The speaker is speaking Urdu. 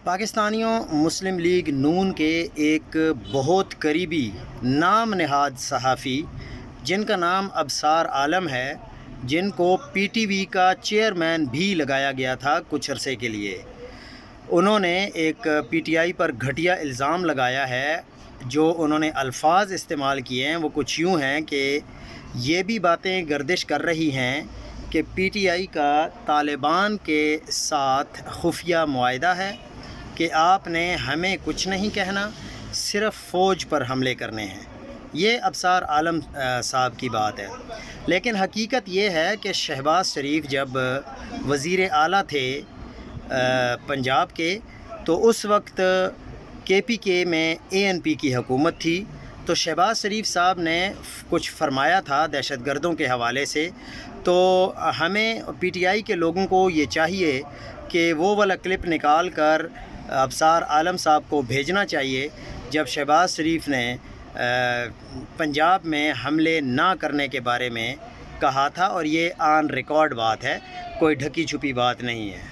پاکستانیوں مسلم لیگ نون کے ایک بہت قریبی نام نہاد صحافی جن کا نام ابصار عالم ہے، جن کو پی ٹی وی کا چیئرمین بھی لگایا گیا تھا کچھ عرصے کے لیے، انہوں نے ایک پی ٹی آئی پر گھٹیا الزام لگایا ہے۔ جو انہوں نے الفاظ استعمال کیے ہیں وہ کچھ یوں ہیں کہ یہ بھی باتیں گردش کر رہی ہیں کہ پی ٹی آئی کا طالبان کے ساتھ خفیہ معاہدہ ہے کہ آپ نے ہمیں کچھ نہیں کہنا، صرف فوج پر حملے کرنے ہیں۔ یہ ابصار عالم صاحب کی بات ہے، لیکن حقیقت یہ ہے کہ شہباز شریف جب وزیر اعلیٰ تھے پنجاب کے، تو اس وقت کے پی کے میں اے این پی کی حکومت تھی، تو شہباز شریف صاحب نے کچھ فرمایا تھا دہشت گردوں کے حوالے سے۔ تو ہمیں پی ٹی آئی کے لوگوں کو یہ چاہیے کہ وہ والا کلپ نکال کر ابصار عالم صاحب کو بھیجنا چاہیے، جب شہباز شریف نے پنجاب میں حملے نہ کرنے کے بارے میں کہا تھا، اور یہ آن ریکارڈ بات ہے، کوئی ڈھکی چھپی بات نہیں ہے۔